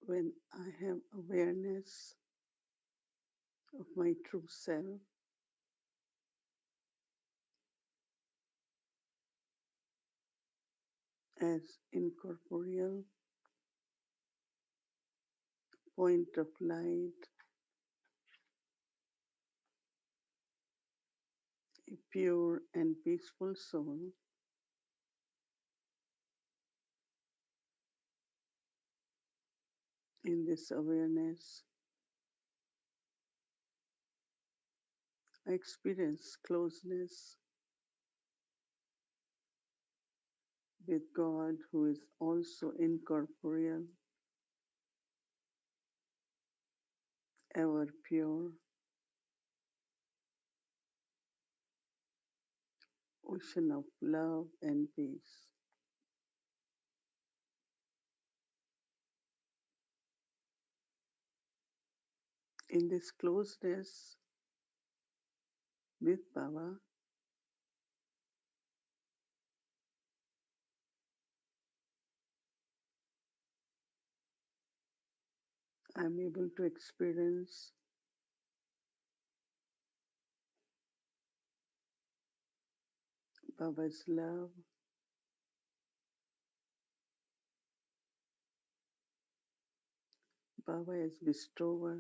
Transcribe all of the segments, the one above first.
when I have awareness of my true self as incorporeal point of light, a pure and peaceful soul, in this awareness, I experience closeness with God, who is also incorporeal, ever pure, ocean of love and peace. In this closeness with Baba, I'm able to experience Baba's love, Baba as bestower,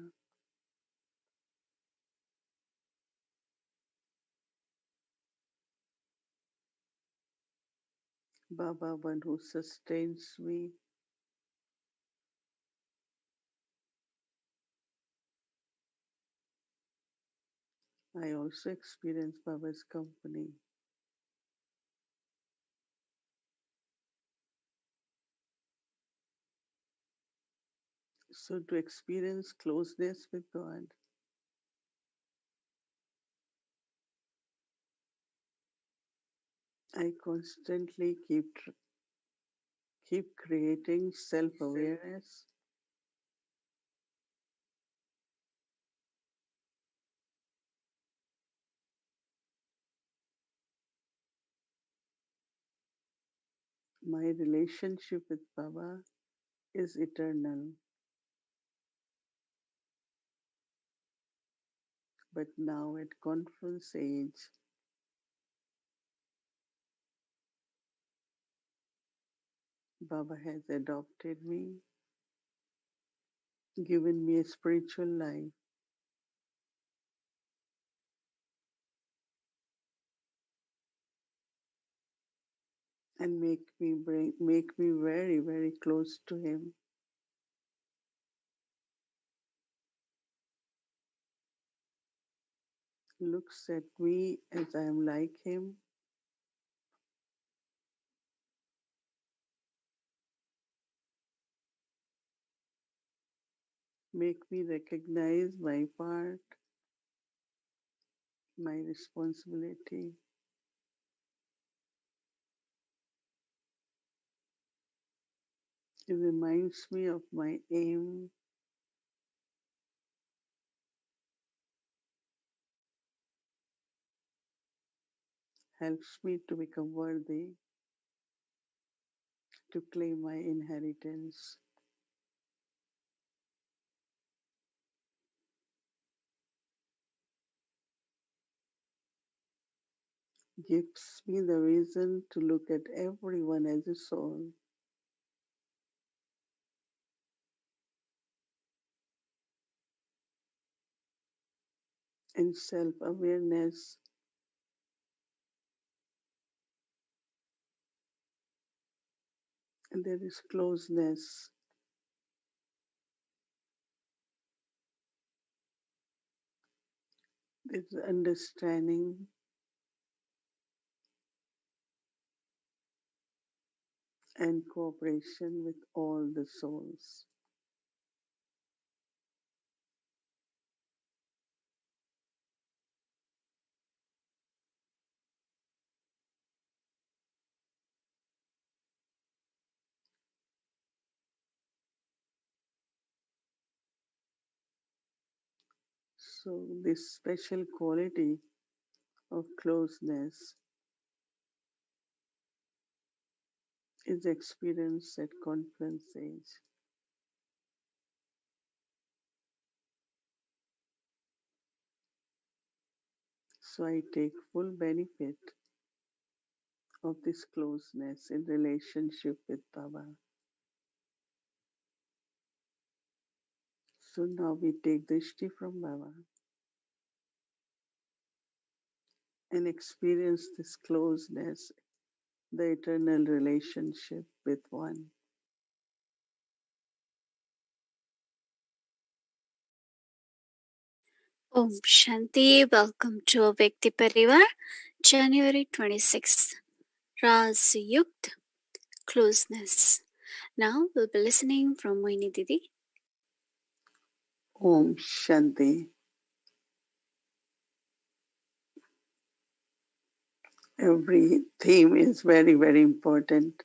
Baba one who sustains me. I also experience Baba's company. So to experience closeness with God, I constantly keep creating self-awareness my relationship with Baba is eternal, but now at Confluence Age, Baba has adopted me, given me a spiritual life, and make me very, very close to him. Looks at me as I am like him, make me recognize my part, my responsibility. It reminds me of my aim, helps me to become worthy, to claim my inheritance. Gives me the reason to look at everyone as a soul. In self awareness, and there is closeness, there's understanding and cooperation with all the souls. So, this special quality of closeness is experienced at Confluence Age. So I take full benefit of this closeness in relationship with Baba. So now we take drishti from Baba and experience this closeness, the eternal relationship with one. Om Shanti, welcome to Vyakti Parivar, January 26th, Raazyukt, Closeness. Now we'll be listening from Mohini Didi. Om Shanti. Every theme is very, very important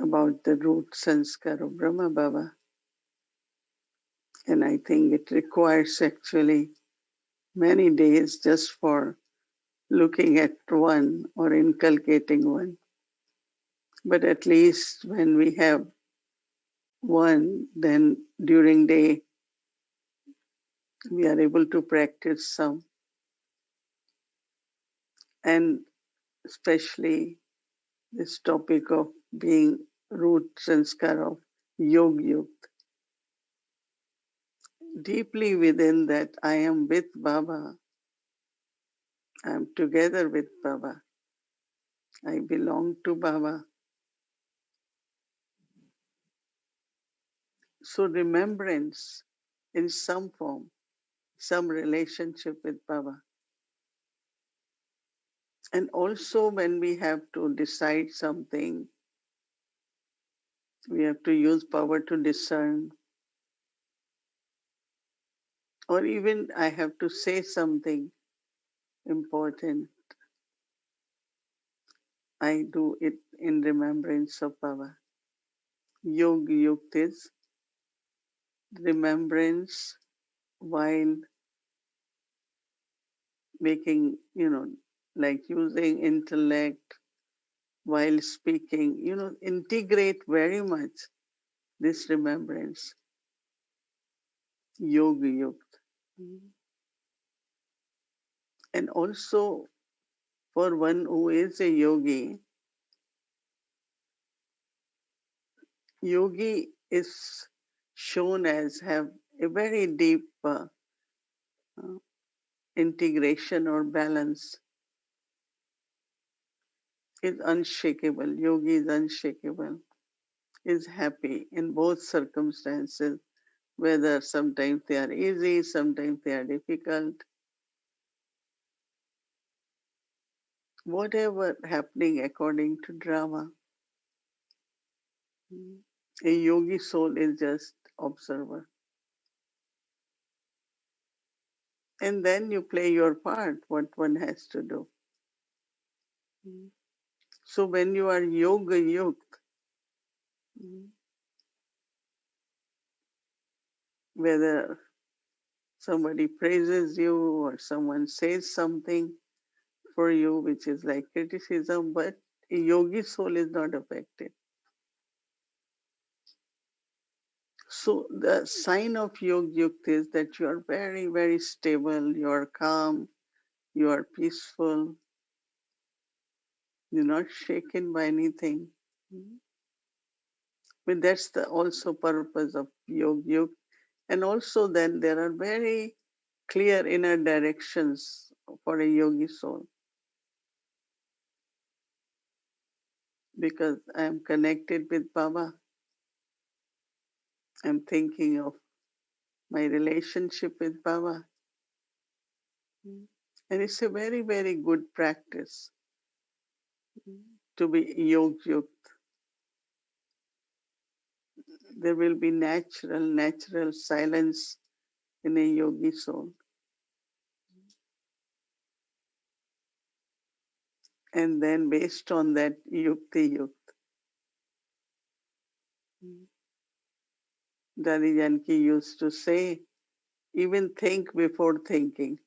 about the root sanskar of Brahma Baba. And I think it requires actually many days just for looking at one or inculcating one. But at least when we have one, then during day we are able to practice some. And especially this topic of being root sanskar of yogyuk. Deeply within that, I am with Baba. I am together with Baba. I belong to Baba. So remembrance in some form, some relationship with Baba. And also when we have to decide something, we have to use power to discern. Or even I have to say something important. I do it in remembrance of Baba. Yogyuk is remembrance while making, like using intellect while speaking, integrate very much this remembrance, yogyuk. And also for one who is a yogi, yogi is shown as have a very deep uh, integration or balance, is unshakable. Yogi is unshakable, is happy in both circumstances, whether sometimes they are easy, sometimes they are difficult. Whatever happening according to drama, a yogi soul is just observer. And then you play your part, what one has to do. So when you are yoga yukt, whether somebody praises you or someone says something for you which is like criticism, but a yogi soul is not affected. So the sign of yogyuk is that you are very, very stable, you are calm, you are peaceful, you're not shaken by anything. But that's the also purpose of yogyuk. And also then there are very clear inner directions for a yogi soul. Because I am connected with Baba. I'm thinking of my relationship with Baba. And it's a very, very good practice to be yogyuk. There will be natural silence in a yogi soul. And then based on that, yukti yukt. Dadi Janki used to say, even think before thinking.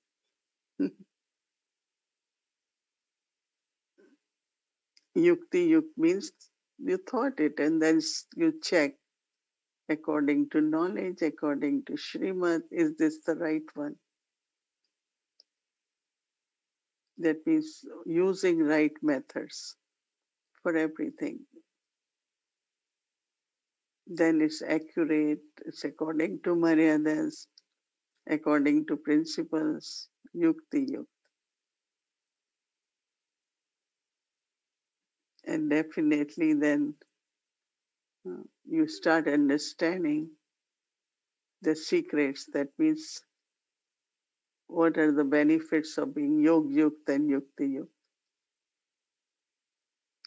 Yukti yukt means you thought it and then you check according to knowledge, according to Srimad, is this the right one? That means using right methods for everything. Then it's accurate, it's according to maryadas, according to principles, yukti yuk. And definitely then you start understanding the secrets. That means what are the benefits of being yogyuk and yukti yuk.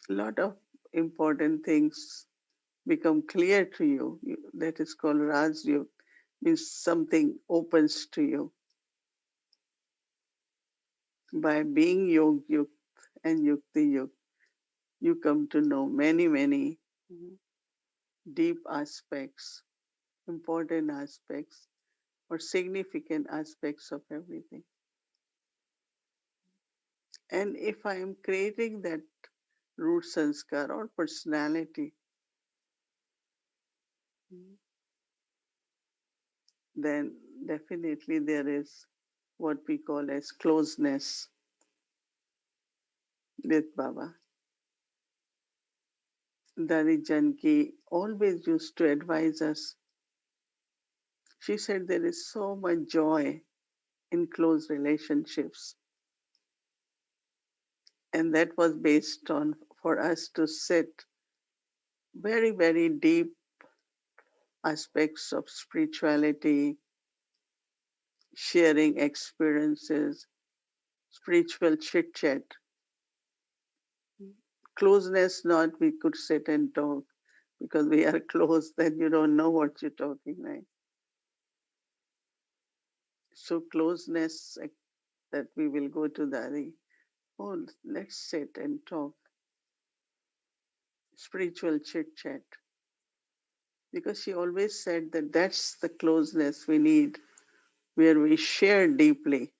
A lot of important things become clear to you. That is called Raazyukt, means something opens to you. By being yogyuk and yukti yuk, you come to know many, many deep aspects, important aspects, or significant aspects of everything. And if I am creating that root sanskar or personality, then definitely there is what we call as closeness with Baba. Dadi Janki always used to advise us. She said there is so much joy in close relationships. And that was based on for us to sit very, very deep aspects of spirituality, sharing experiences, spiritual chit chat. Closeness, not we could sit and talk because we are close, then you don't know what you're talking, right? So, closeness that we will go to Dari. Oh, let's sit and talk. Spiritual chit chat. Because she always said that that's the closeness we need, where we share deeply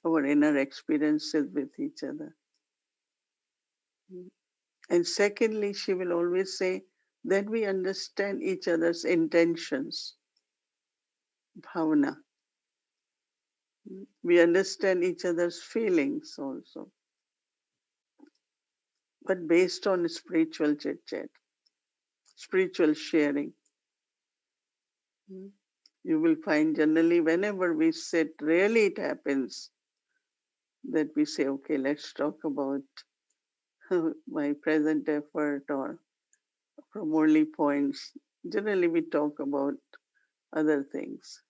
our inner experiences with each other. And secondly, she will always say that we understand each other's intentions, bhavana. We understand each other's feelings also, but based on spiritual chit chat, spiritual sharing. You will find generally whenever we sit, rarely it happens that we say, okay, let's talk about my present effort or from murli points. Generally, we talk about other things.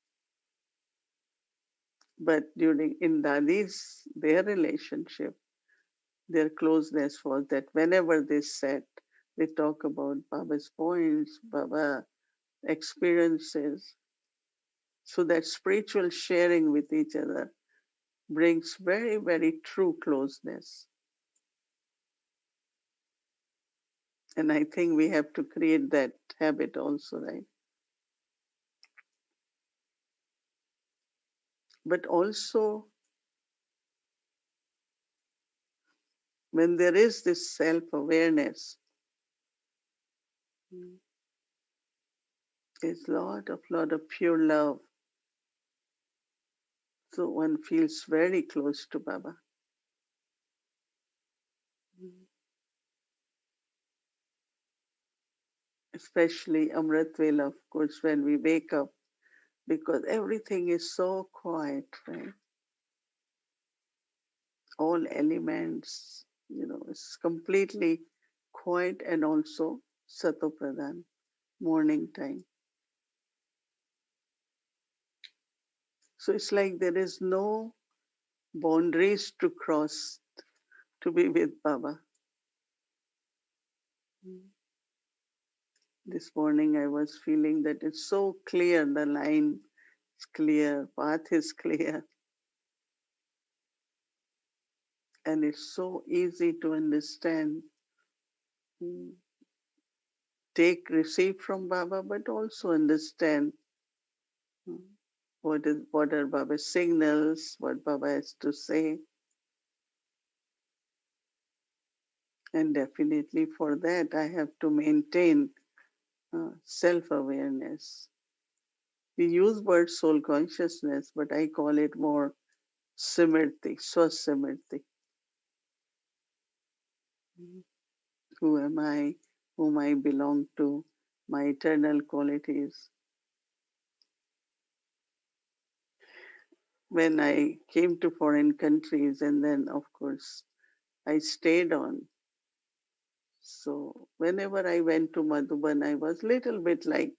But during in Dadi's, their relationship, their closeness was that whenever they sat, they talk about Baba's points, Baba experiences. So that spiritual sharing with each other brings very, very true closeness. And I think we have to create that habit also, right? But also, when there is this self awareness, there's lot of pure love. So one feels very close to Baba. Especially Amrit Vela, of course, when we wake up, because everything is so quiet, right? All elements, it's completely quiet and also Satopradhan, morning time. So it's like there is no boundaries to cross to be with Baba. This morning I was feeling that it's so clear, the line is clear, path is clear, and it's so easy to understand. Receive from Baba, but also understand what are Baba's signals, what Baba has to say. And definitely for that, I have to maintain self-awareness. We use word soul consciousness, but I call it more Simirti, Swasimirti. Who am I? Whom I belong to? My eternal qualities. When I came to foreign countries, and then, of course, I stayed on. So whenever I went to Madhuban, I was little bit like,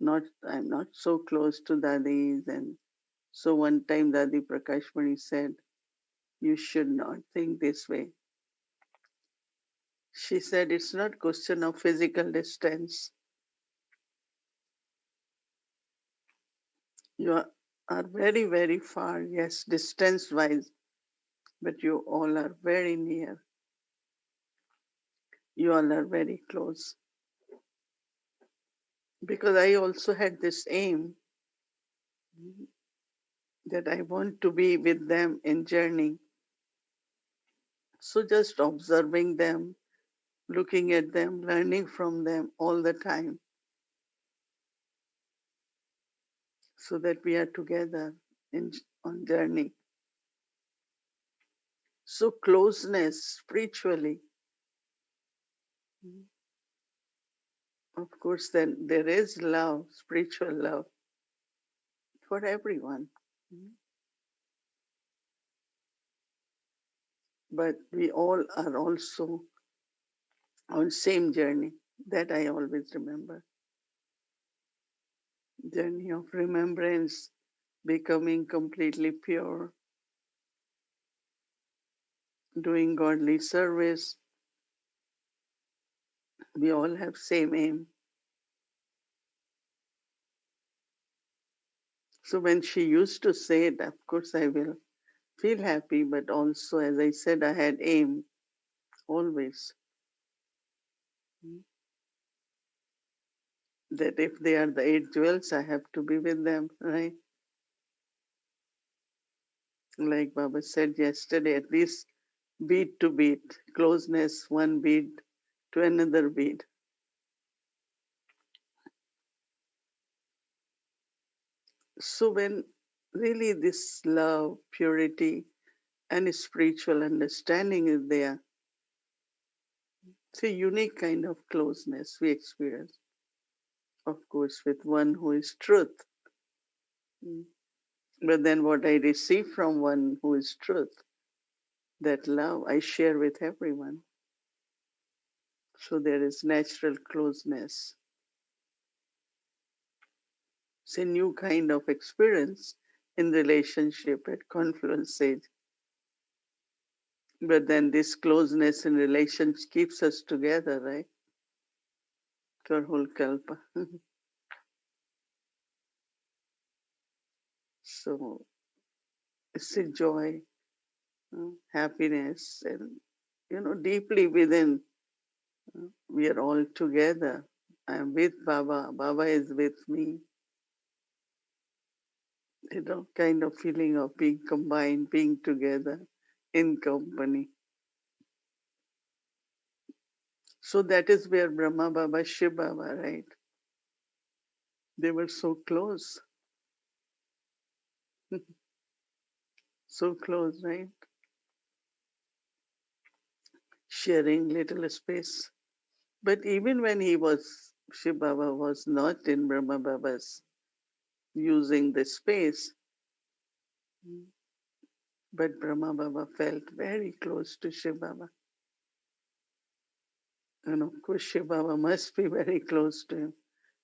I'm not so close to Dadis. And so one time Dadi Prakashmani said, you should not think this way. She said, it's not question of physical distance. You are very, very far, yes, distance-wise, but you all are very near. You all are very close. Because I also had this aim that I want to be with them in journey. So just observing them, looking at them, learning from them all the time, so that we are together on journey. So closeness spiritually, of course, then there is love, spiritual love for everyone. But we all are also on same journey. That I always remember. Journey of remembrance, becoming completely pure, doing godly service. We all have same aim. So when she used to say it, of course I will feel happy, but also, as I said, I had aim always. That if they are the 8 jewels, I have to be with them, right? Like Baba said yesterday, at least beat to beat, closeness, one beat to another beat. So when really this love, purity, and spiritual understanding is there, it's a unique kind of closeness we experience. Of course, with one who is truth. But then what I receive from one who is truth, that love I share with everyone. So there is natural closeness. It's a new kind of experience in relationship at Confluence Age. But then this closeness in relations keeps us together, right? For whole kalpa. So it's a joy, happiness, and deeply within, we are all together. I am with Baba. Baba is with me. Kind of feeling of being combined, being together in company. So that is where Brahma Baba, Shiv Baba, right? They were so close. So close, right? Sharing little space. But even when Shiv Baba was not in Brahma Baba's using the space, but Brahma Baba felt very close to Shiv Baba. And of course, Shiv Baba must be very close to him.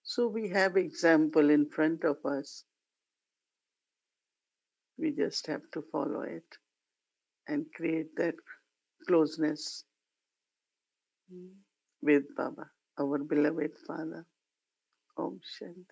So we have example in front of us. We just have to follow it and create that closeness with Baba, our beloved Father. Om Shanti.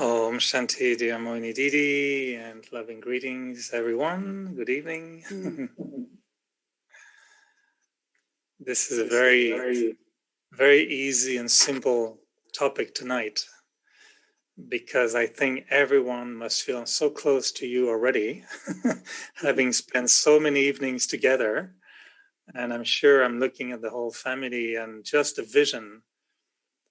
Om Shanti, dear Mohini Didi, and loving greetings, everyone. Good evening. This is a very, very easy and simple topic tonight. because I think everyone must feel so close to you already, having spent so many evenings together. And I'm sure I'm looking at the whole family and just the vision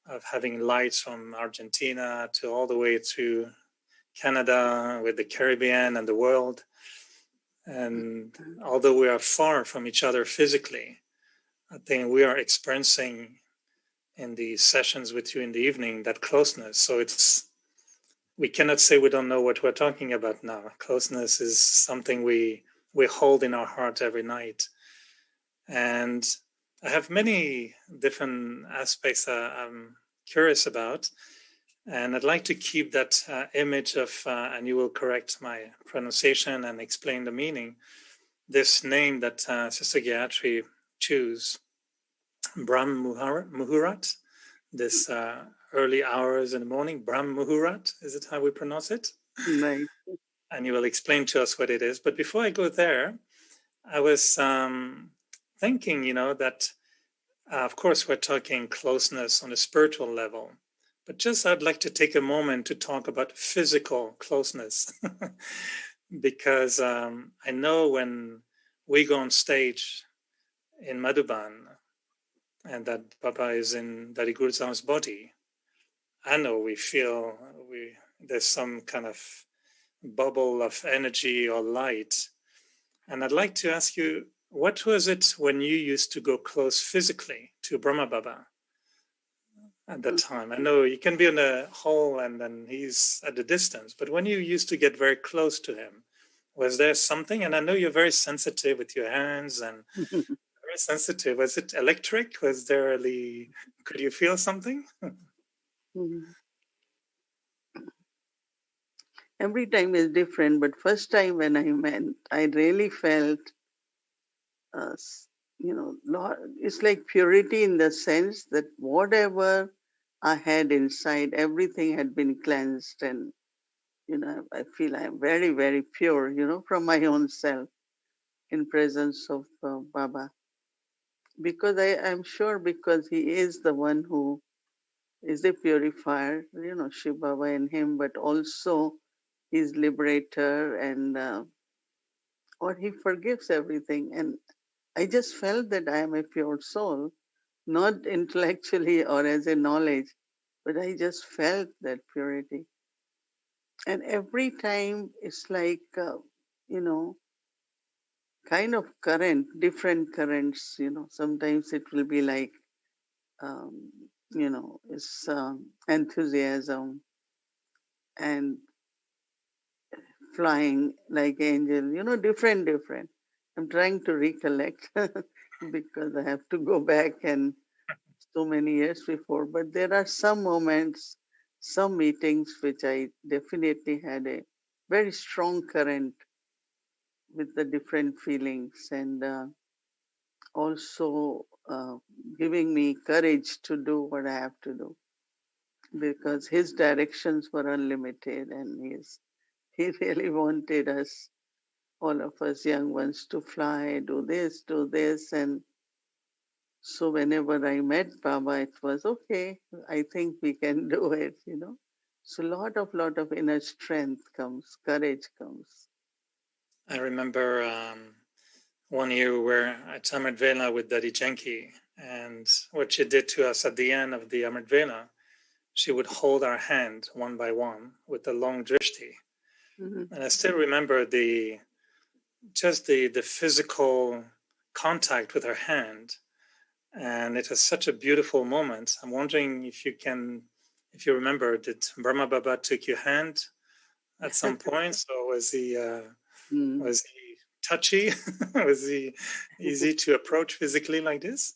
of having lights from Argentina to all the way to Canada with the Caribbean and the world. And although we are far from each other physically, I think we are experiencing in the sessions with you in the evening that closeness. So we cannot say we don't know what we're talking about now. Closeness is something we hold in our heart every night. And I have many different aspects I'm curious about. And I'd like to keep that image of, and you will correct my pronunciation and explain the meaning, this name that Sister Gayatri chose, Brahma Muhurat, this early hours in the morning, Brahma Muhurat, is it how we pronounce it? Right. And you will explain to us what it is. But before I go there, I was thinking, that of course we're talking closeness on a spiritual level, but just I'd like to take a moment to talk about physical closeness, because I know when we go on stage in Madhuban and that Baba is in Dari Guru Sahib's body, I know we feel there's some kind of bubble of energy or light. And I'd like to ask you, what was it when you used to go close physically to Brahma Baba at that time? I know you can be in a hall and then he's at a distance, but when you used to get very close to him, was there something? And I know you're very sensitive with your hands and very sensitive. Was it electric? Was there really, could you feel something? Every time is different, but first time when I met, I really felt, it's like purity in the sense that whatever I had inside, everything had been cleansed, and I feel I am very, very pure, from my own self in presence of Baba. Because I'm sure because he is the one who is the purifier, Shiv Baba in him, but also he's liberator and or he forgives everything. And I just felt that I am a pure soul, not intellectually or as a knowledge, but I just felt that purity. And every time it's like, kind of current, different currents, sometimes it will be like, um, it's enthusiasm and flying like angel, different. I'm trying to recollect because I have to go back and so many years before. But there are some moments, some meetings which I definitely had a very strong current with the different feelings and also giving me courage to do what I have to do because his directions were unlimited and he really wanted us, all of us young ones, to fly, do this. And so whenever I met Baba, it was okay, I think we can do it. So lot of inner strength comes, courage comes. I remember one year we were at Amrit Vela with Daddy Janki, and what she did to us at the end of the Amrit Vela, she would hold our hand one by one with the long drishti. Mm-hmm. And I still remember the physical contact with her hand. And it was such a beautiful moment. I'm wondering if you remember, did Brahma Baba took your hand at some point? So was he touchy? Was he easy to approach physically like this?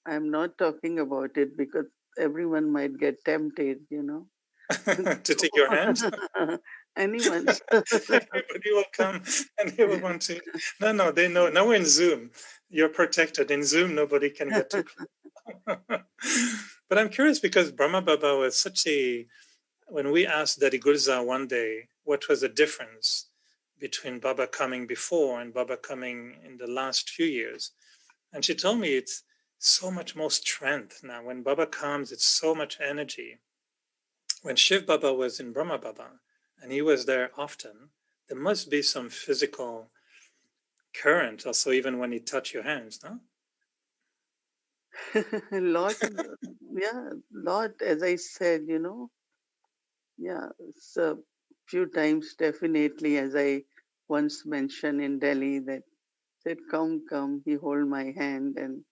I'm not talking about it because everyone might get tempted, to take your hand? Anyone. Everybody will come and they will want to. No, they know. Now we're in Zoom. You're protected. In Zoom, nobody can get too close. But I'm curious because Brahma Baba was when we asked Daddy Gurza one day what was the difference between Baba coming before and Baba coming in the last few years. And she told me it's so much more strength now. When Baba comes, it's so much energy. when Shiv Baba was in Brahma Baba, and he was there often, there must be some physical current also, even when he touched your hands, no? Lot, yeah, lot, as I said, yeah, it's a few times definitely, as I once mentioned in Delhi, that said, come, come, he hold my hand and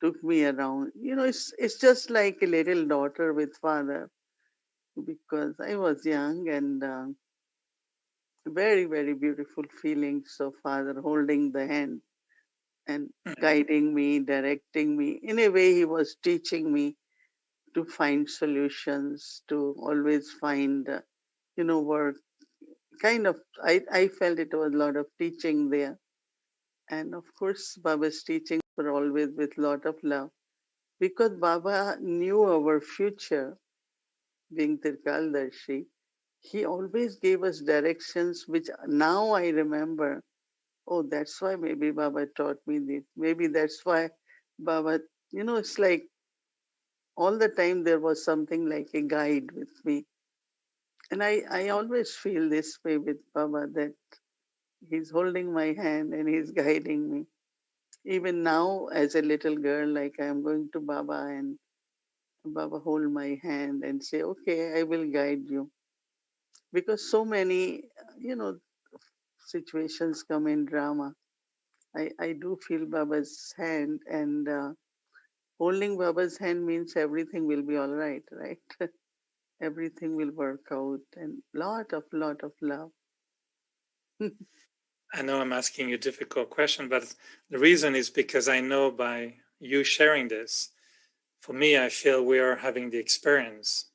took me around. It's just like a little daughter with father, because I was young and very, very beautiful feelings of father holding the hand and guiding me, directing me. In a way, he was teaching me to find solutions, to always find, work. Kind of, I felt it was a lot of teaching there. And of course, Baba's teachings were always with lot of love, because Baba knew our future, being Tirkaldarshi. He always gave us directions, which now I remember. Oh, that's why maybe Baba taught me this. Maybe that's why Baba, it's like all the time there was something like a guide with me. And I always feel this way with Baba, that he's holding my hand and he's guiding me. Even now, as a little girl, like I'm going to Baba and Baba hold my hand and say, okay, I will guide you. Because so many, situations come in drama. I do feel Baba's hand, and holding Baba's hand means everything will be all right, right? Everything will work out, and lot of love. I know I'm asking you a difficult question, but the reason is because I know by you sharing this, for me, I feel we are having the experience.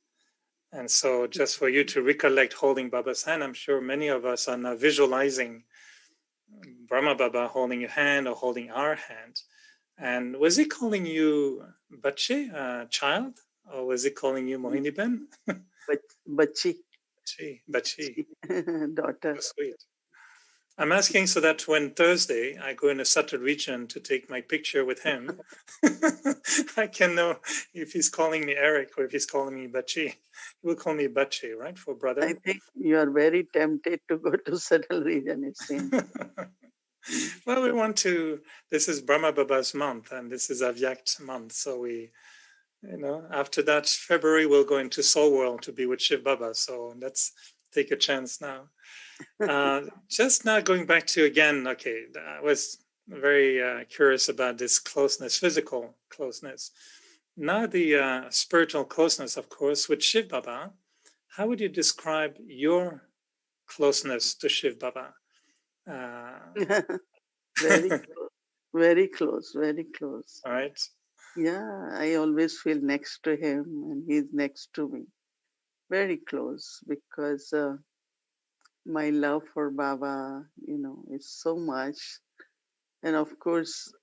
And so just for you to recollect holding Baba's hand, I'm sure many of us are now visualizing Brahma Baba holding your hand or holding our hand. And was he calling you Bache, child? Or was he calling you Mohini Ben? Bachi, Bachi. daughter. So sweet. I'm asking so that when Thursday I go in a subtle region to take my picture with him, I can know if he's calling me Eric or if he's calling me Bachi. He will call me Bachi, right, for brother? I think you are very tempted to go to subtle region, it seems. Well, we want to, this is Brahma Baba's month and this is Raazyukt month. So we, after that, February, we'll go into Soul World to be with Shiv Baba. So let's take a chance now. Just now going back to again, okay, I was very curious about this closeness, physical closeness. Now the spiritual closeness, of course, with Shiv Baba. How would you describe your closeness to Shiv Baba? Very close, very close, very close. All right. Yeah, I always feel next to him and he's next to me. Very close, because my love for Baba, is so much. And of course,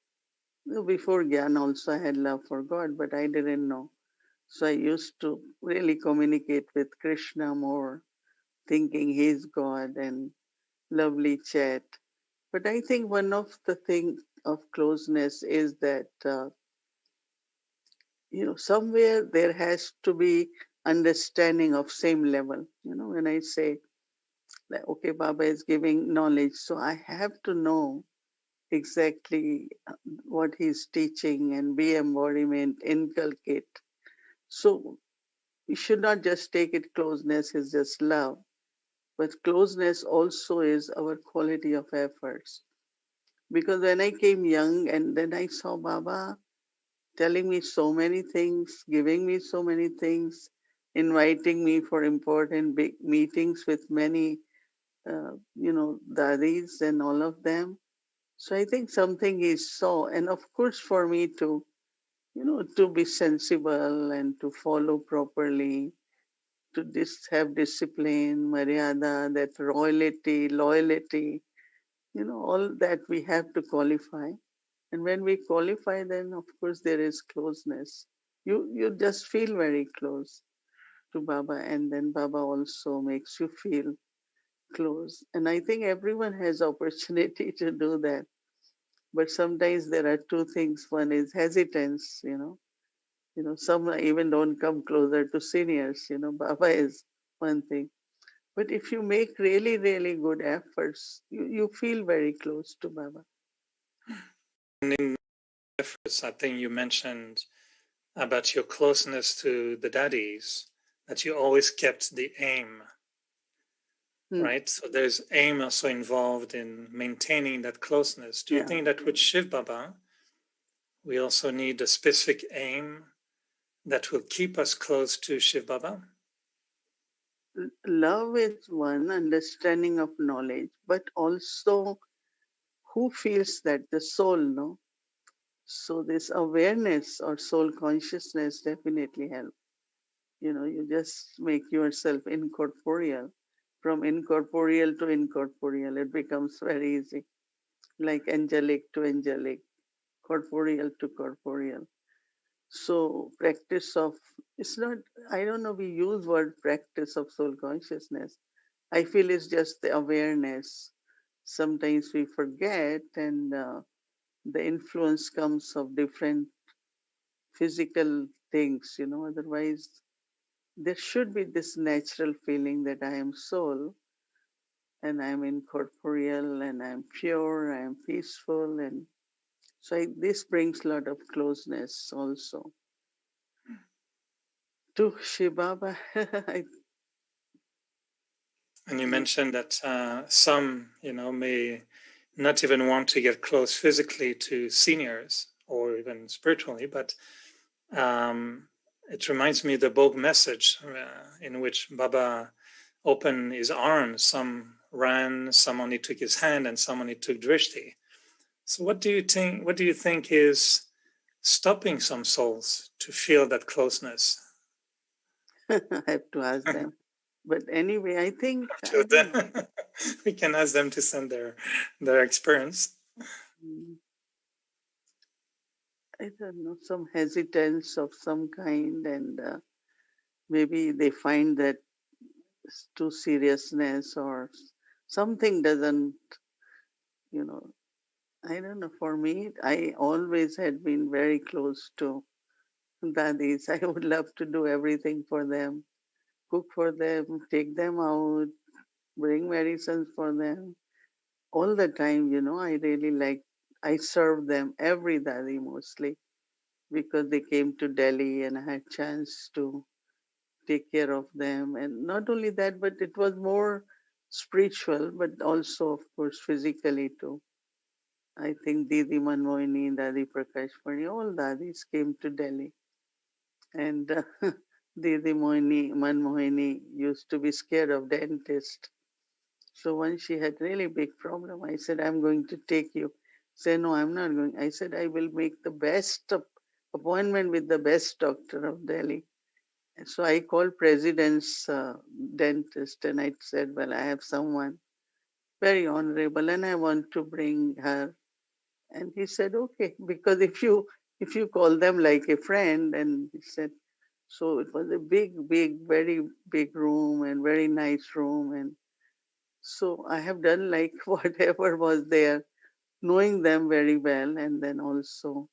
before Gyan also I had love for God, but I didn't know. So I used to really communicate with Krishna more, thinking he's God, and lovely chat. But I think one of the things of closeness is that, somewhere there has to be understanding of same level. When I say, like, okay, Baba is giving knowledge, so I have to know exactly what he's teaching and be embodiment, inculcate. So we should not just take it closeness is just love, but closeness also is our quality of efforts. Because when I came young and then I saw Baba telling me so many things, giving me so many things, inviting me for important big meetings with many, dadis and all of them. So I think something he saw, and of course for me to, to be sensible and to follow properly, to have discipline, maryada, that royalty, loyalty, all that we have to qualify. And when we qualify, then of course there is closeness. You just feel very close to Baba, and then Baba also makes you feel close. And I think everyone has opportunity to do that. But sometimes there are two things. One is hesitance, Some even don't come closer to seniors. Baba is one thing. But if you make really, really good efforts, you feel very close to Baba. And in efforts, I think you mentioned about your closeness to the daddies, that you always kept the aim, right? So there's aim also involved in maintaining that closeness. Do you think that with Shiv Baba, we also need a specific aim that will keep us close to Shiv Baba? Love is one, understanding of knowledge, but also who feels that? The soul, no? So this awareness or soul consciousness definitely helps. You just make yourself incorporeal. From incorporeal to incorporeal, it becomes very easy. Like angelic to angelic, corporeal to corporeal. So practice of, it's not, I don't know, we use word practice of soul consciousness. I feel it's just the awareness. Sometimes we forget, and the influence comes of different physical things, otherwise there should be this natural feeling that I am soul and I am incorporeal and I am pure, I am peaceful. And so this brings a lot of closeness also to Shiv Baba. And you mentioned that some, may not even want to get close physically to seniors or even spiritually, but it reminds me of the Bog message in which Baba opened his arms. Some ran, some only took his hand, and some only took drishti. So what do you think is stopping some souls to feel that closeness? I have to ask them. But anyway, I think we can ask them to send their experience. I don't know, some hesitance of some kind, and maybe they find that it's too seriousness or something doesn't, I don't know. For me, I always had been very close to daddies. I would love to do everything for them, cook for them, take them out, bring medicines for them. All the time, I really I served them, every daddy mostly, because they came to Delhi and I had chance to take care of them. And not only that, but it was more spiritual, but also, of course, physically too. I think Didi Manmohini, Dadi Prakashmani, all dadis came to Delhi. And Didi Manmohini used to be scared of dentist. So once she had really big problem, I said, I'm going to take you. Say, no, I'm not going. I said, I will make the best appointment with the best doctor of Delhi. And so I called president's dentist and I said, well, I have someone very honorable and I want to bring her. And he said, okay, because if you call them like a friend, and he said, so it was a big, very big room and very nice room. And so I have done like whatever was there, knowing them very well, and then also,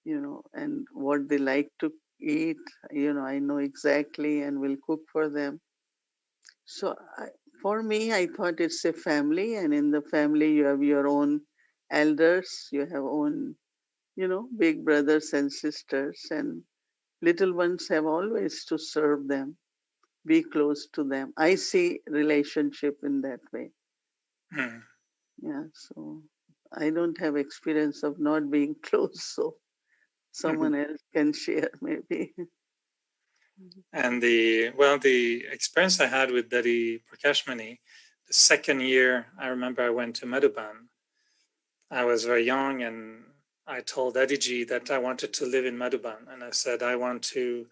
and what they like to eat, I know exactly and will cook for them. So for me, I thought it's a family, and in the family, you have your own elders, you have own, big brothers and sisters, and little ones have always to serve them, be close to them. I see relationship in that way. Yeah, so I don't have experience of not being close, so someone else can share maybe. And the experience I had with Daddy Prakashmani, the second year, I remember I went to Madhuban. I was very young, and I told Daddyji that I wanted to live in Madhuban, and I said I want to,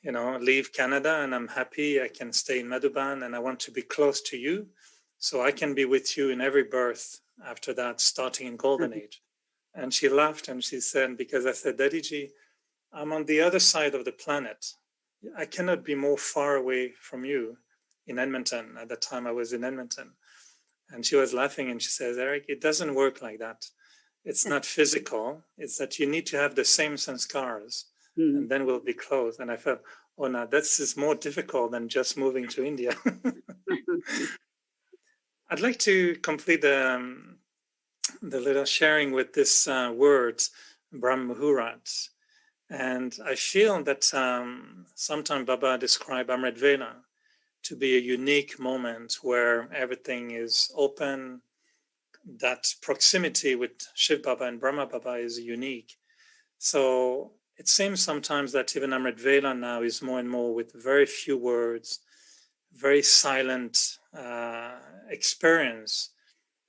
leave Canada, and I'm happy I can stay in Madhuban, and I want to be close to you, so I can be with you in every birth after that, starting in Golden Age. And she laughed and she said, because I said, Daddyji, I'm on the other side of the planet. I cannot be more far away from you in Edmonton. At the time I was in Edmonton. And she was laughing and she says, Eric, it doesn't work like that. It's not physical. It's that you need to have the same sanskars. and then we'll be close. And I felt, oh, no, this is more difficult than just moving to India. I'd like to complete the little sharing with this word, Brahma Muhurat. And I feel that sometimes Baba described Amrit Vela to be a unique moment where everything is open. That proximity with Shiv Baba and Brahma Baba is unique. So it seems sometimes that even Amrit Vela now is more and more with very few words, very silent experience,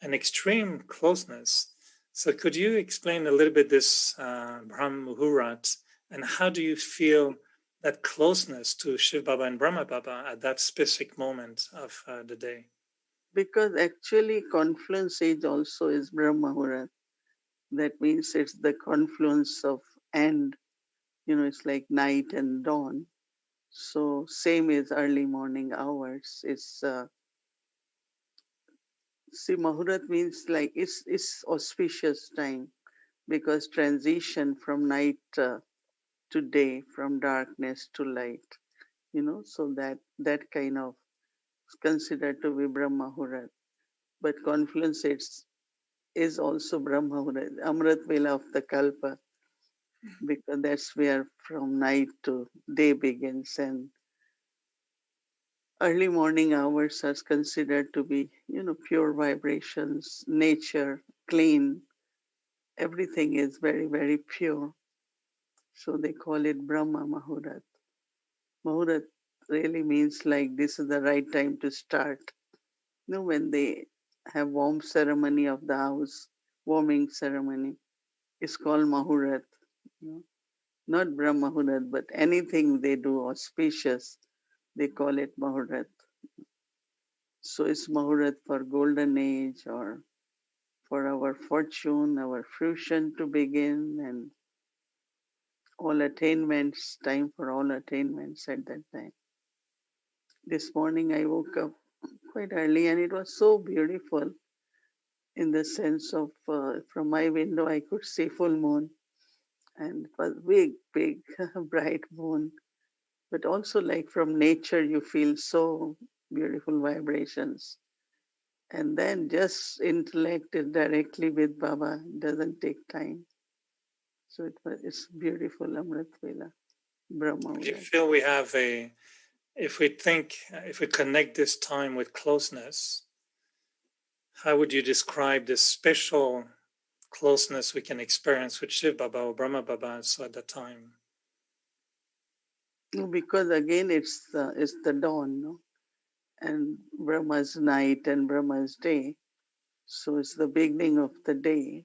and extreme closeness. So could you explain a little bit this Brahma Muhurat, and how do you feel that closeness to Shiv Baba and Brahma Baba at that specific moment of the day? Because actually Confluence Age also is Brahma Muhurat. That means it's the confluence of and, it's like night and dawn. So same is early morning hours. It's see, Muhurat means like it's auspicious time because transition from night to day, from darkness to light. So that kind of is considered to be Brahma Muhurat. But confluence is also Brahma Muhurat, Amrit Vela of the Kalpa, because that's where from night to day begins, and early morning hours are considered to be, pure vibrations, nature, clean. Everything is very, very pure. So they call it Brahma Muhurat. Muhurat really means like this is the right time to start. When they have warm ceremony of the house, warming ceremony, it's called Muhurat. You know, not Brahma Muhurat, but anything they do auspicious, they call it Muhurat. So it's Muhurat for golden age or for our fortune, our fruition to begin, and all attainments, time for all attainments at that time. This morning I woke up quite early and it was so beautiful in the sense of from my window I could see full moon and it was big, big, bright moon. But also like from nature you feel so beautiful vibrations. And then just intellect it directly with Baba doesn't take time. So it's beautiful, Amrit Vela, Brahma Do you Muhurat. feel we have if we connect this time with closeness, how would you describe this special closeness we can experience with Shiv Baba or Brahma Baba so at that time? Because again, it's the dawn, no? And Brahma's night and Brahma's day. So it's the beginning of the day.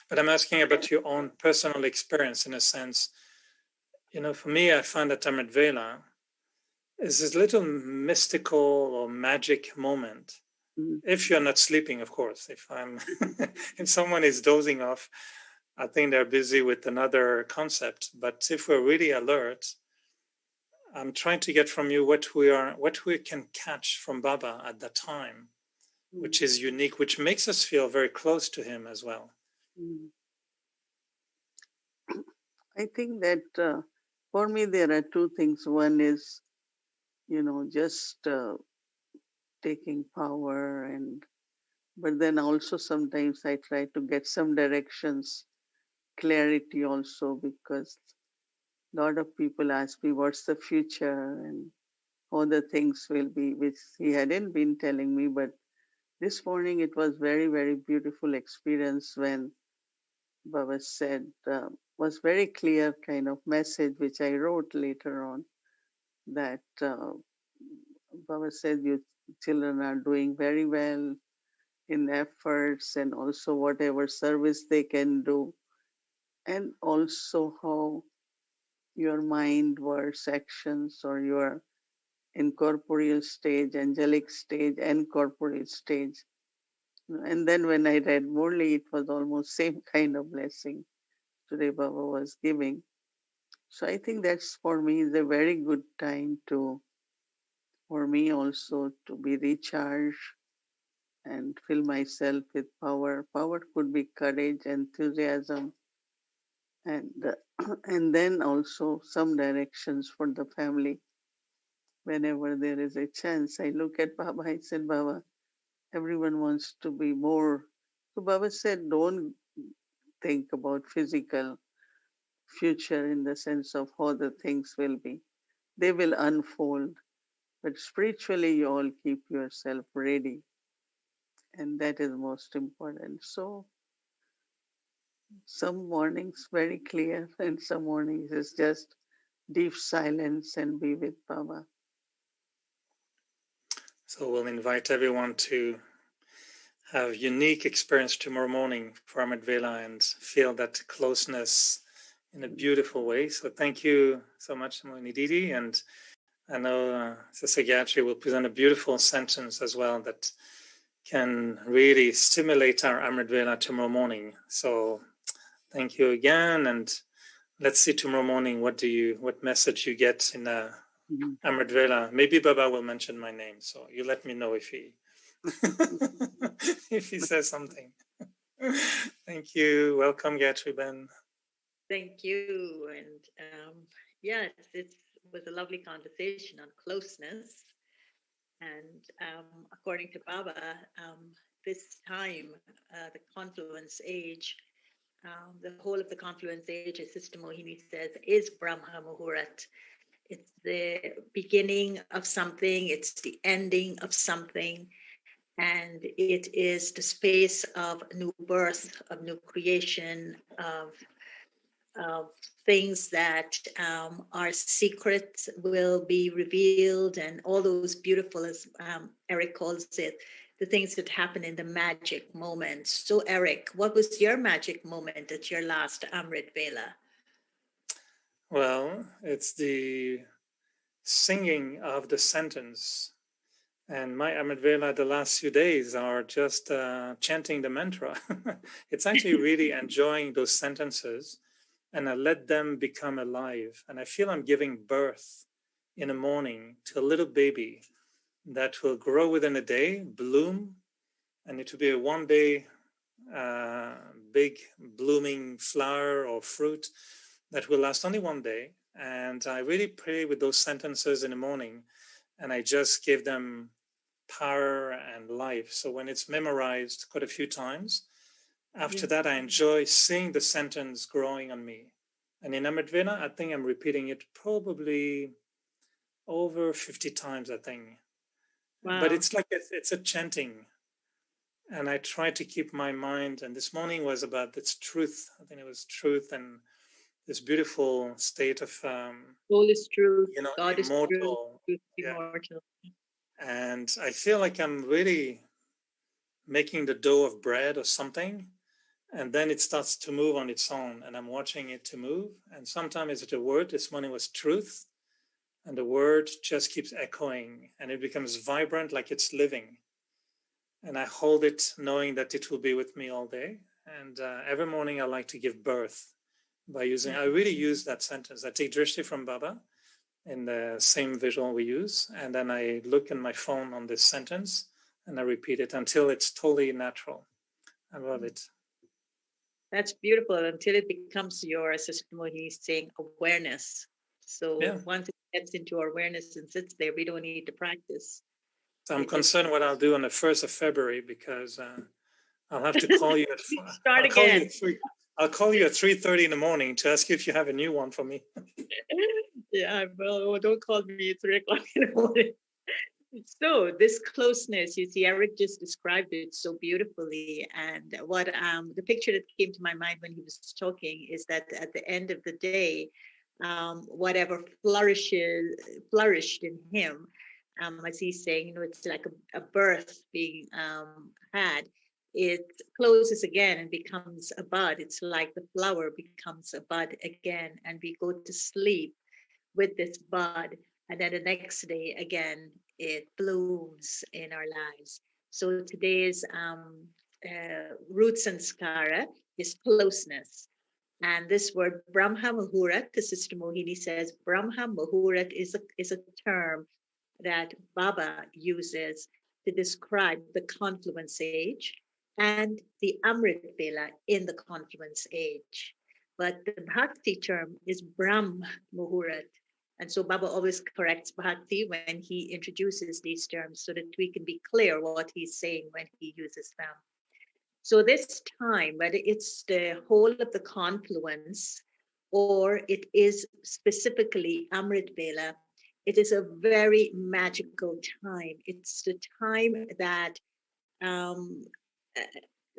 But I'm asking about your own personal experience in a sense. For me, I find that Amrit Vela is this little mystical or magic moment. Mm. If you're not sleeping, of course. If someone is dozing off, I think they're busy with another concept. But if we're really alert, I'm trying to get from you what we can catch from Baba at that time, which is unique, which makes us feel very close to him as well. I think that for me there are two things. One is, just taking power, but then also sometimes I try to get some directions, clarity also, because a lot of people ask me what's the future and how the things will be, which he hadn't been telling me. But this morning it was very, very beautiful experience when Baba said, was very clear kind of message, which I wrote later on, that Baba said, you children are doing very well in efforts and also whatever service they can do, and also how your mind, words, actions, or your incorporeal stage, angelic stage, and corporeal stage. And then when I read Murli, it was almost same kind of blessing today Baba was giving. So I think that's for me is a very good time for me also to be recharged and fill myself with power. Power could be courage, enthusiasm, and And then also some directions for the family. Whenever there is a chance, I look at Baba, I said, Baba, everyone wants to be more. So Baba said, don't think about physical future in the sense of how the things will be. They will unfold. But spiritually, you all keep yourself ready. And that is most important. So some mornings very clear, and some mornings is just deep silence and be with Baba. So we'll invite everyone to have unique experience tomorrow morning for Amrit Vela and feel that closeness in a beautiful way. So thank you so much, Mohini Didi. And I know Sister Gayatri will present a beautiful sentence as well that can really stimulate our Amrit Vela tomorrow morning. So thank you again. And let's see tomorrow morning what message you get in Amrit Vela. Maybe Baba will mention my name. So you let me know if he if he says something. Thank you. Welcome, Gayatri Ben. Thank you. And yes, it was a lovely conversation on closeness. And according to Baba, this time, the Confluence Age, the whole of the Confluence Age, as Sister Mohini says, is Brahma Muhurat. It's the beginning of something, it's the ending of something, and it is the space of new birth, of new creation, of things that are secret will be revealed, and all those beautiful, as Eric calls it, the things that happen in the magic moment. So Eric, what was your magic moment at your last Amrit Vela? Well, it's the singing of the sentence. And my Amrit Vela the last few days are just chanting the mantra. It's actually really enjoying those sentences, and I let them become alive. And I feel I'm giving birth in the morning to a little baby that will grow within a day, bloom, and it will be a one-day big blooming flower or fruit that will last only one day. And I really pray with those sentences in the morning, and I just give them power and life. So when it's memorized quite a few times, after that, I enjoy seeing the sentence growing on me. And in Amrit Vela, I think I'm repeating it probably over 50 times, I think. Wow. But it's like it's a chanting. And I try to keep my mind, and this morning was about this truth. I think it was truth and this beautiful state of soul is truth, God immortal. Is truth, immortal. And I feel like I'm really making the dough of bread or something, and then it starts to move on its own, and I'm watching it to move. And sometimes it's a word. This morning was truth, and the word just keeps echoing, and it becomes vibrant, like it's living. And I hold it knowing that it will be with me all day. And every morning I like to give birth by using, I really use that sentence. I take drishti from Baba in the same visual we use. And then I look in my phone on this sentence and I repeat it until it's totally natural. I love it. That's beautiful, until it becomes your, as Sister Mohini is saying, awareness. So once it gets into our awareness and sits there, we don't need to practice. So I'm concerned what I'll do on the 1st of February, because I'll have to call you at I'll call you at 3:30 in the morning to ask you if you have a new one for me. Yeah, well, don't call me at 3 o'clock in the morning. So this closeness, you see, Eric just described it so beautifully. And what the picture that came to my mind when he was talking is that at the end of the day, whatever flourished in him, as he's saying, it's like a birth being had. It closes again and becomes a bud. It's like the flower becomes a bud again, and we go to sleep with this bud, and then the next day again it blooms in our lives. So today's root sanskara is closeness. And this word Brahma Muhurat, the Sister Mohini says, Brahma Muhurat is a term that Baba uses to describe the Confluence Age and the Amrit Vela in the Confluence Age. but the Bhakti term is Brahma Muhurat. And so Baba always corrects Bhakti when he introduces these terms so that we can be clear what he's saying when he uses them. So this time, whether it's the whole of the confluence or it is specifically Amrit Vela, it is a very magical time. It's the time that um, uh,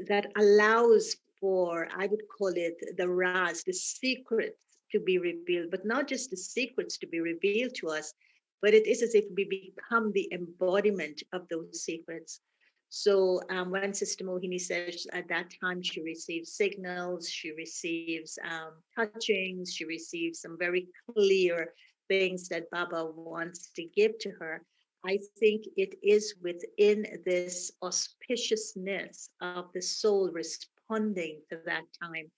that allows for, I would call it the Raz, the secrets to be revealed, but not just the secrets to be revealed to us, but it is as if we become the embodiment of those secrets. So when Sister Mohini says at that time she receives signals, she receives touchings, she receives some very clear things that Baba wants to give to her. I think it is within this auspiciousness of the soul responding to that time.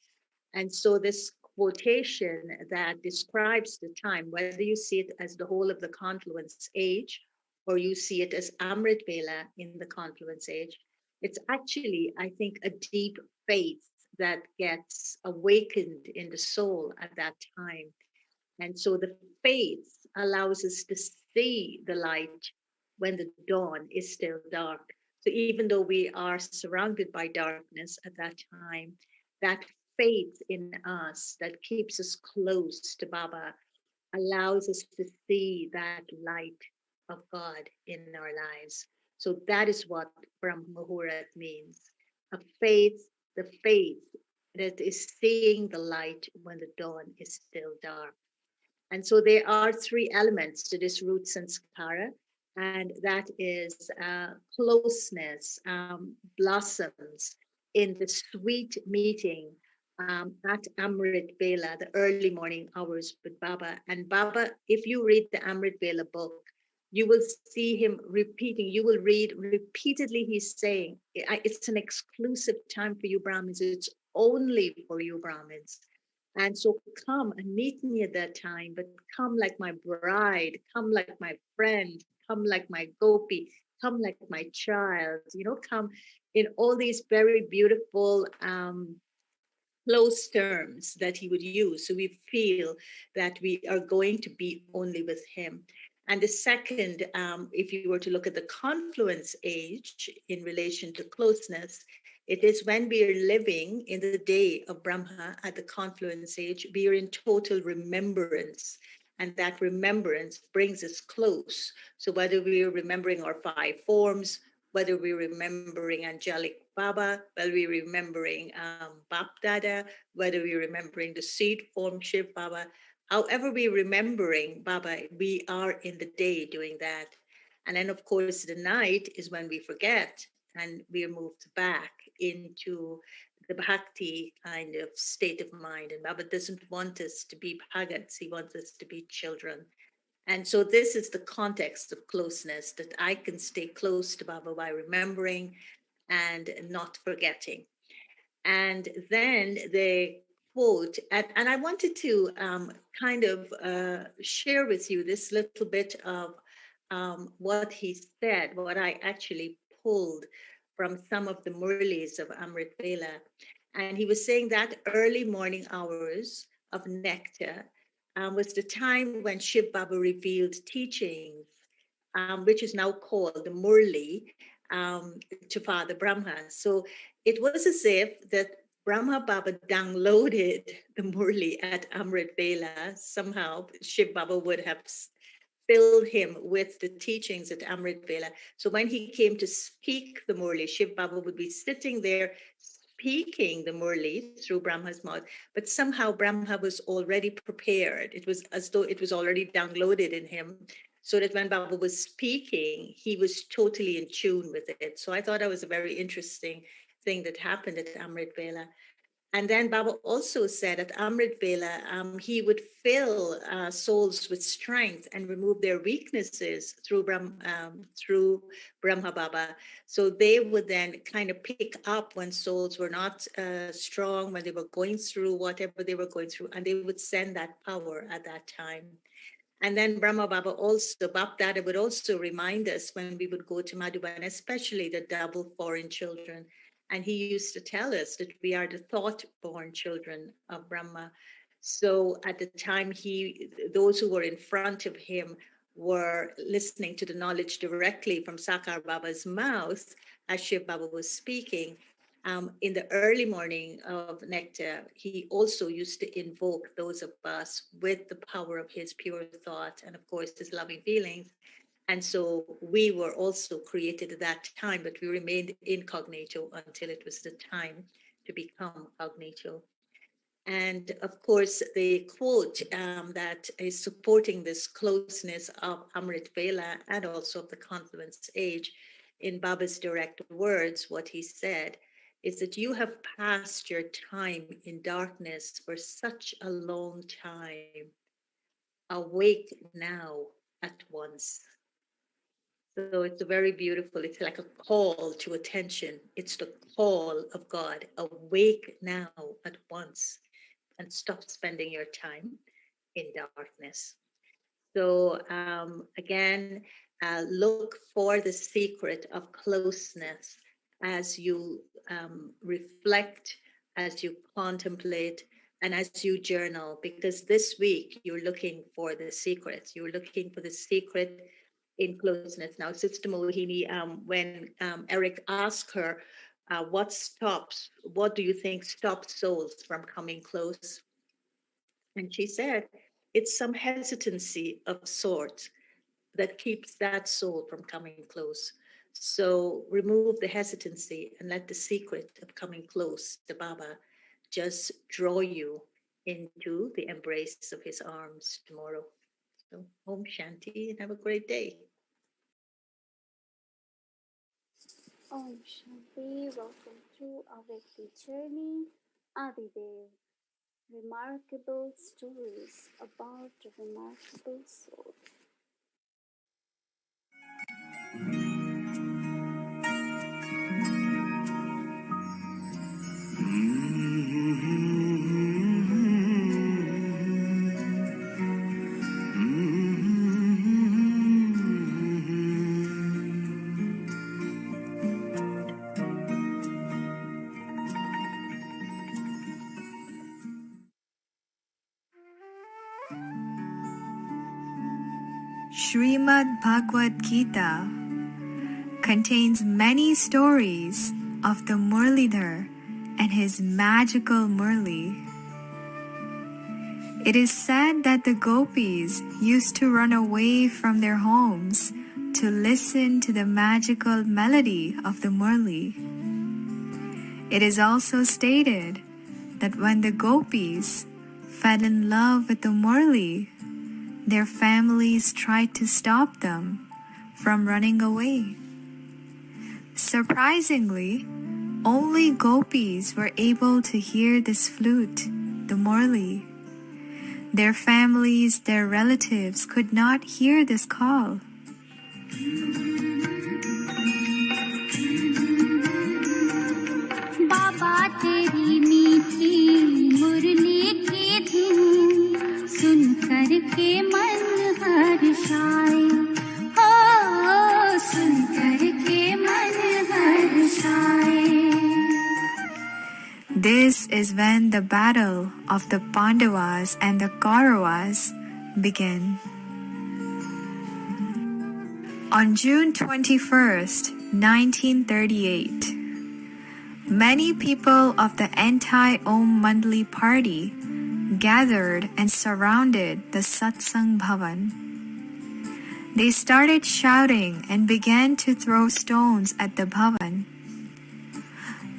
And so this quotation that describes the time, whether you see it as the whole of the Confluence Age, or you see it as Amrit Vela in the Confluence Age, it's actually, I think, a deep faith that gets awakened in the soul at that time. And so the faith allows us to see the light when the dawn is still dark. So even though we are surrounded by darkness at that time, that faith in us that keeps us close to Baba allows us to see that light of God in our lives. So that is what Brahma Muhurat means. A faith, the faith that is seeing the light when the dawn is still dark. And so there are three elements to this root sanskara, and that is closeness, blossoms in the sweet meeting at Amrit Vela, the early morning hours with Baba. And Baba, if you read the Amrit Vela book, you will see him repeating, you will read repeatedly, he's saying, it's an exclusive time for you Brahmins, it's only for you Brahmins. And so come and meet me at that time, but come like my bride, come like my friend, come like my gopi, come like my child, come in all these very beautiful close terms that he would use. So we feel that we are going to be only with him. And the second, if you were to look at the confluence age in relation to closeness, it is when we are living in the day of Brahma at the confluence age, we are in total remembrance. And that remembrance brings us close. So whether we are remembering our five forms, whether we're remembering angelic Baba, whether we're remembering Bap Dada, whether we're remembering the seed form Shiv Baba, however we're remembering Baba, we are in the day doing that. And then of course the night is when we forget and we're moved back into the bhakti kind of state of mind. And Baba doesn't want us to be bhagats, he wants us to be children. And so this is the context of closeness, that I can stay close to Baba by remembering and not forgetting. And then the quote, and I wanted to kind of share with you this little bit of what he said, what I actually pulled from some of the murlis of Amrit Vela. And he was saying that early morning hours of nectar was the time when Shiv Baba revealed teachings, which is now called the murli, to Father Brahma. So it was as if that Brahma Baba downloaded the murli at Amrit Vela. Somehow Shiv Baba would have filled him with the teachings at Amrit Vela. So when he came to speak the murli, Shiv Baba would be sitting there speaking the murli through Brahma's mouth, but somehow Brahma was already prepared. It was as though it was already downloaded in him, so that when Baba was speaking, he was totally in tune with it. So I thought that was a very interesting thing that happened at Amrit Vela. And then Baba also said at Amrit Vela, he would fill souls with strength and remove their weaknesses through Brahma Baba. So they would then kind of pick up when souls were not strong, when they were going through whatever they were going through, and they would send that power at that time. And then Brahma Baba also, Bap Dada would also remind us when we would go to Madhuban, especially the double foreign children, And he used to tell us that we are the thought-born children of Brahma. So at the time, those who were in front of him were listening to the knowledge directly from Sakar Baba's mouth as Shiv Baba was speaking. In the early morning of Nectar, he also used to invoke those of us with the power of his pure thought and, of course, his loving feelings. And so we were also created at that time, but we remained incognito until it was the time to become cognito. And of course, the quote that is supporting this closeness of Amrit Vela and also of the Confluence Age, in Baba's direct words, what he said is that you have passed your time in darkness for such a long time. Awake now at once. So it's very beautiful. It's like a call to attention. It's the call of God. Awake now at once and stop spending your time in darkness. So again, look for the secret of closeness as you reflect, as you contemplate, and as you journal, because this week you're looking for the secret. You're looking for the secret in closeness. Now, Sister Mohini, when Eric asked her, what do you think stops souls from coming close? And she said, it's some hesitancy of sorts that keeps that soul from coming close. So remove the hesitancy and let the secret of coming close to Baba just draw you into the embrace of his arms tomorrow. So Om Shanti and have a great day. Om Shanti, welcome to our weekly journey. Adidev, remarkable stories about a remarkable soul. Srimad Bhagavad Gita contains many stories of the Murlidhar and his magical murli. It is said that the gopis used to run away from their homes to listen to the magical melody of the murli. It is also stated that when the gopis fell in love with the murli, their families tried to stop them from running away. Surprisingly, only gopis were able to hear this flute, the murli. Their families, their relatives could not hear this call. Baba teri meethi murli ki dhoon sun karke man harshaye, oh sun karke man harshaye. This is when the battle of the Pandavas and the Kauravas began. On June 21st, 1938, many people of the anti-Om Mandali party gathered and surrounded the Satsang Bhavan. They started shouting and began to throw stones at the Bhavan.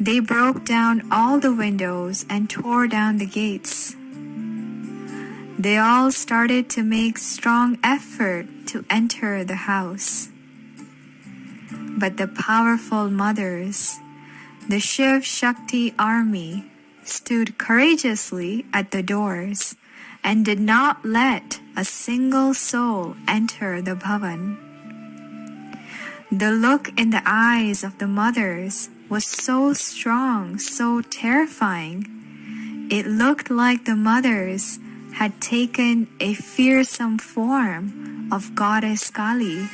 They broke down all the windows and tore down the gates. They all started to make strong effort to enter the house. But the powerful mothers, the Shiv Shakti army, stood courageously at the doors and did not let a single soul enter the Bhavan. The look in the eyes of the mothers was so strong, so terrifying. It looked like the mothers had taken a fearsome form of goddess Kali.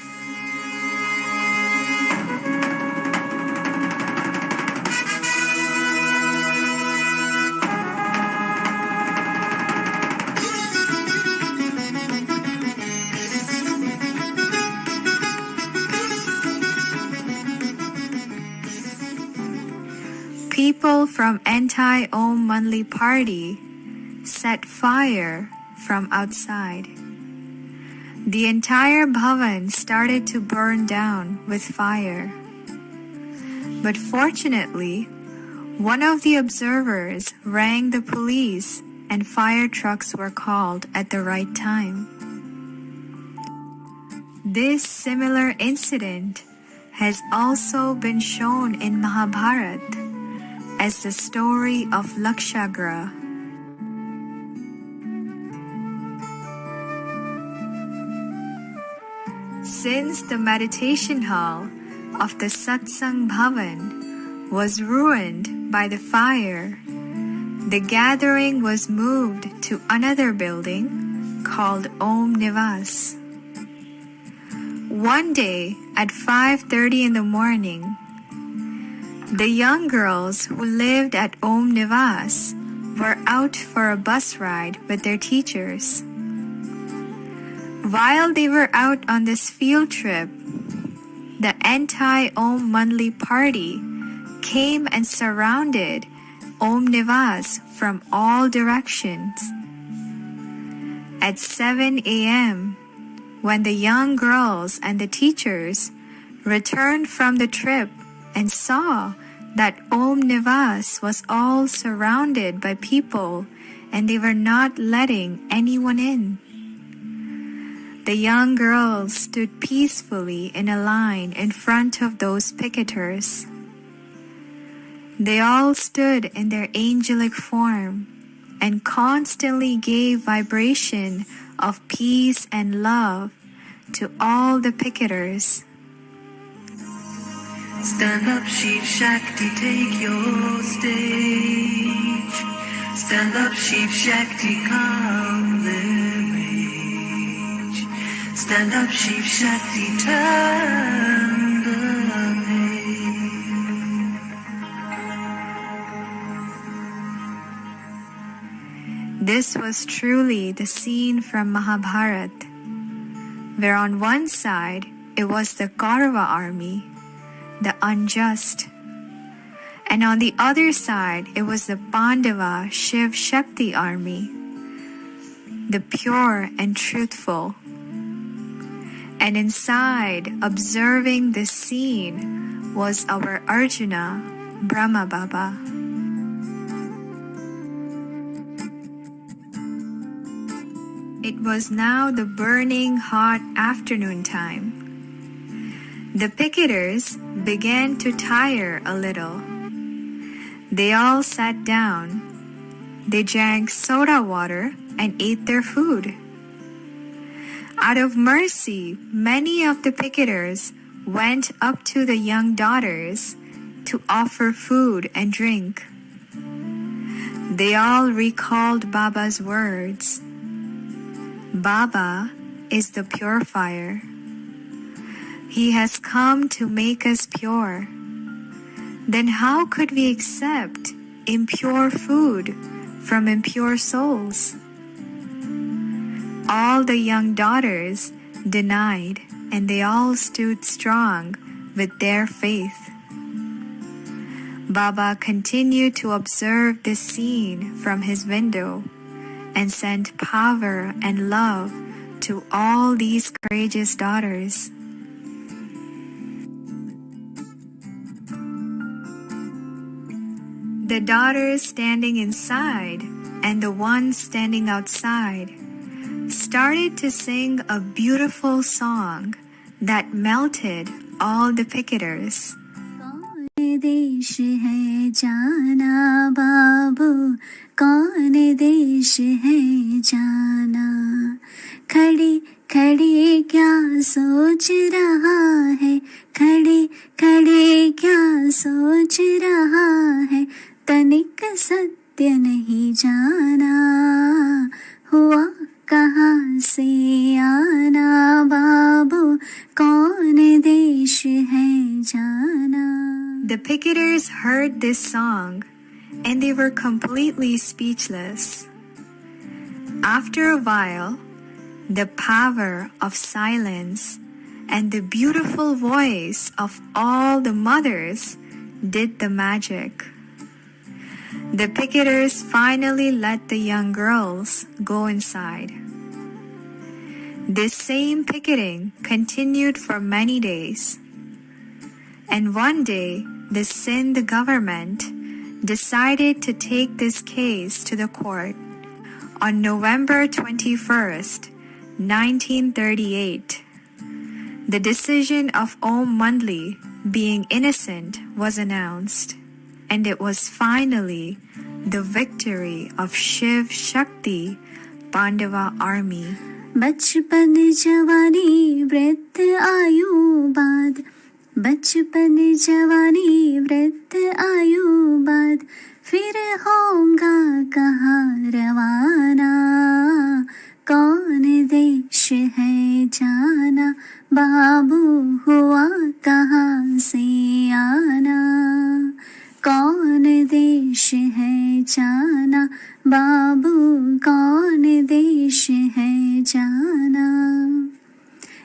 people from anti-Om Manli party set fire from outside. The entire bhavan started to burn down with fire. But fortunately, one of the observers rang the police and fire trucks were called at the right time. This similar incident has also been shown in Mahabharat as the story of Lakshagra. Since the meditation hall of the Satsang Bhavan was ruined by the fire, the gathering was moved to another building called Om Nivas. One day at 5:30 in the morning, the young girls who lived at Om Nivas were out for a bus ride with their teachers. While they were out on this field trip, the anti-Om Manli party came and surrounded Om Nivas from all directions. At 7 a.m., when the young girls and the teachers returned from the trip and saw that Om Nivas was all surrounded by people and they were not letting anyone in, the young girls stood peacefully in a line in front of those picketers. They all stood in their angelic form and constantly gave vibration of peace and love to all the picketers. Stand up, Shiv Shakti, take your stage. Stand up, Shiv Shakti, come rage. Stand up, Shiv Shakti, turn the page. This was truly the scene from Mahabharat, where on one side it was the Kaurava army, the unjust, and on the other side it was the Pandava Shiv Shakti army, the pure and truthful. And inside, observing this scene, was our Arjuna, Brahma Baba. It was now the burning hot afternoon time. The picketers began to tire a little. They all sat down. They drank soda water and ate their food. Out of mercy, many of the picketers went up to the young daughters to offer food and drink. They all recalled Baba's words. Baba is the purifier. He has come to make us pure. Then how could we accept impure food from impure souls? All the young daughters denied, and they all stood strong with their faith. Baba continued to observe this scene from his window and sent power and love to all these courageous daughters. The daughters standing inside and the ones standing outside started to sing a beautiful song that melted all the picketers. कौन देश है जाना बाबू, कौन देश है जाना, खड़ी खड़ी क्या सोच रहा है, खड़ी खड़ी क्या सोच रहा है, तनिक सत्य नहीं जाना, हुआ कहाँ से आना बाबू, कौन देश है जाना. The picketers heard this song and they were completely speechless. After a while, the power of silence and the beautiful voice of all the mothers did the magic. The picketers finally let the young girls go inside. This same picketing continued for many days. And one day, the Sindh government decided to take this case to the court. On November 21st, 1938, the decision of Om Mandli being innocent was announced, and it was finally the victory of Shiv Shakti Pandava army. बचपन जवानी वृद्ध आयु बाद, बचपन जवानी वृद्ध आयु बाद, फिर होगा कहाँ रवाना, कौन देश है जाना, बाबू हुआ कहाँ से आना, कौन देश है जाना, बाबू कौन देश है जाना।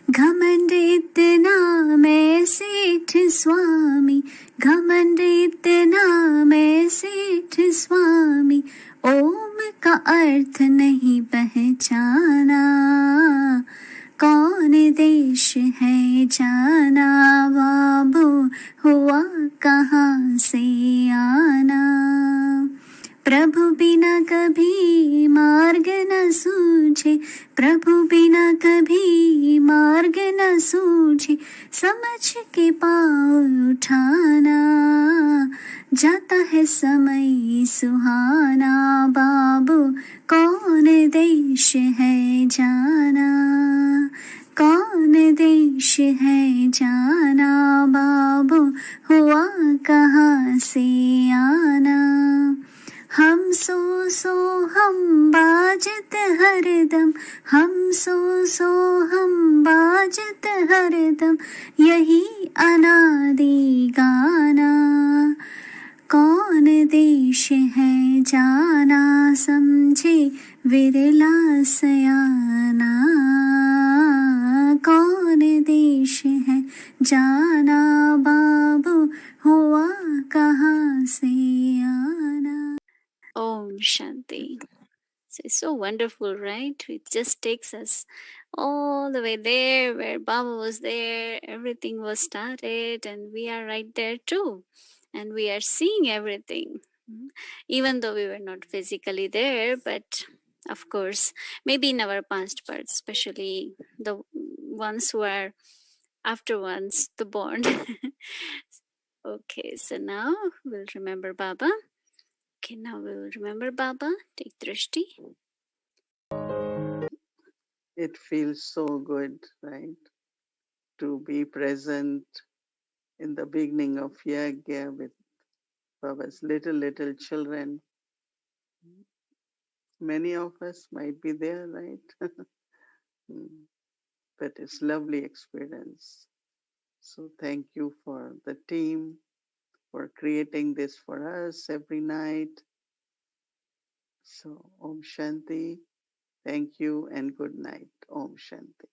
घमंड इतना मैं सेठ स्वामी, घमंड इतना मैं सेठ स्वामी, ओम का अर्थ नहीं पहचाना, कौन देश है जाना, बाबू हुआ कहाँ से आना। प्रभु बिना कभी मार्ग न सूझे, प्रभु बिना कभी मार्ग न सूझे, समझ के पाँव उठाना, जाता है समय सुहाना, बाबू कौन देश है जाना, कौन देश है जाना, बाबू हुआ कहाँ से आना। हम सो हम बाजत हरदम, हम सो हम बाजत हरदम, यही अनादि गाना, कौन देश है जाना, समझे विरला सयाना, कौन देश है जाना, बाबू हुआ कहाँ से आना। Om Shanti. So it's so wonderful, right? It just takes us all the way there where Baba was there, everything was started, and we are right there too. And we are seeing everything, even though we were not physically there, but of course, maybe in our past parts, especially the ones who are afterwards, the born. Okay, so now we'll remember Baba. Okay, now we will remember Baba. Take drishti. It feels so good, right? To be present in the beginning of Yagya with Baba's little children. Many of us might be there, right? But it's lovely experience. So thank you for the team for creating this for us every night. So Om Shanti. Thank you and good night. Om Shanti.